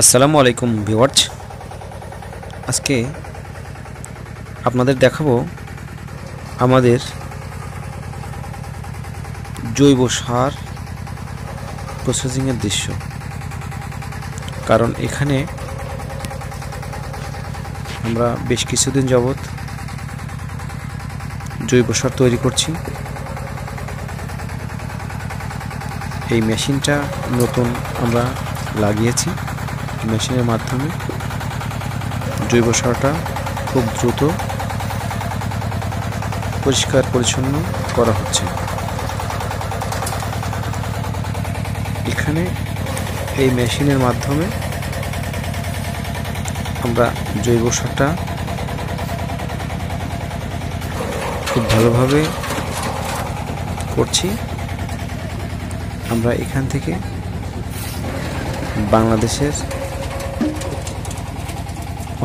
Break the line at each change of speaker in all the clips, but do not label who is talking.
আসসালামু আলাইকুম ভিউয়ার্স, আজকে আপনাদের দেখাবো আমাদের জৈব সার প্রসেসিংয়ের দৃশ্য। কারণ এখানে আমরা বেশ কিছুদিন যাবত জৈব সার তৈরি করছি। এই মেশিনটা নতুন আমরা লাগিয়েছি। মেশিনের মাধ্যমে জৈব সারটা খুব দ্রুত পরিষ্কার পরিচ্ছন্ন করা হচ্ছে। এখানে এই মেশিনের মাধ্যমে আমরা জৈব সারটা খুব ভালোভাবে করছি। আমরা এখান থেকে বাংলাদেশের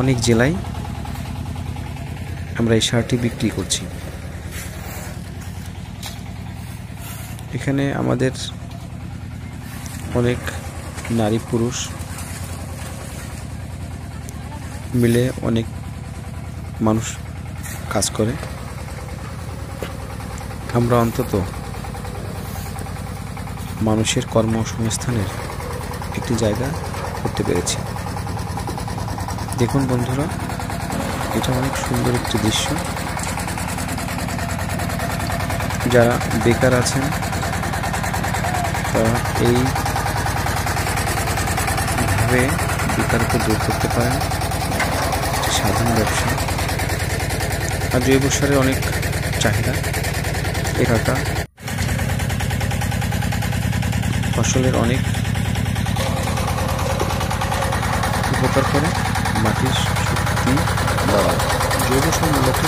অনেক জেলায় আমরা এই সারটি বিক্রি করছি। এখানে আমাদের অনেক নারী পুরুষ মিলে অনেক মানুষ কাজ করে। আমরা অন্তত মানুষের কর্মসংস্থানের একটি জায়গা করতে পেরেছি। দেখুন বন্ধুরা, এটা অনেক সুন্দর একটি দৃশ্য। যারা বেকার আছেন তারা এইভাবে বেকারত্ব দূর করতে পারেন। স্বাধীন ব্যবসা। আর জৈব সারের অনেক চাহিদা। এলাকা ফসলের অনেক উপকার করে। মাটির শক্তি বাড়ায়। জৈব সার মূলত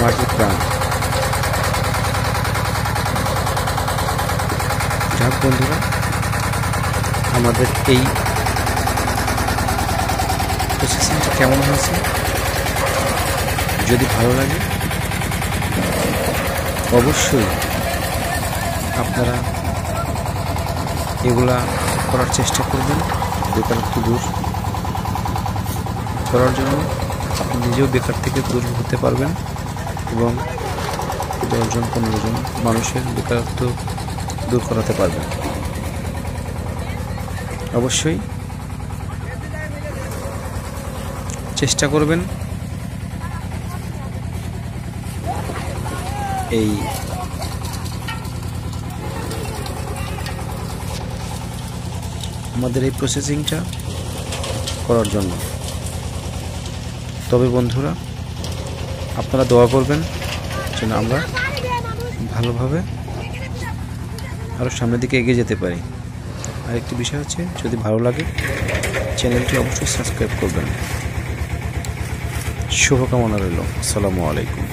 মাটির প্রাণ। যাক বন্ধুরা, আমাদের এই প্রসেসিংটা কেমন হয়েছে যদি ভালো লাগে অবশ্যই আপনারা এগুলা করার চেষ্টা করবেন। বেকারত্ব দূর করার জন্য আপনি নিজেও বেকার থেকে দূর হতে পারবেন এবং 10-15 জন মানুষের বেকারত্ব দূর করাতে পারবেন। অবশ্যই চেষ্টা করবেন এই আমাদের এই প্রসেসিংটা করার জন্য। তবে বন্ধুরা, আপনারা দোয়া করবেন যেন আমরা ভালোভাবে আরও সামনের দিকে এগিয়ে যেতে পারি। আরেকটি বিষয় হচ্ছে, যদি ভালো লাগে চ্যানেলটি অবশ্যই সাবস্ক্রাইব করবেন। শুভকামনা রইল। আসসালামু আলাইকুম।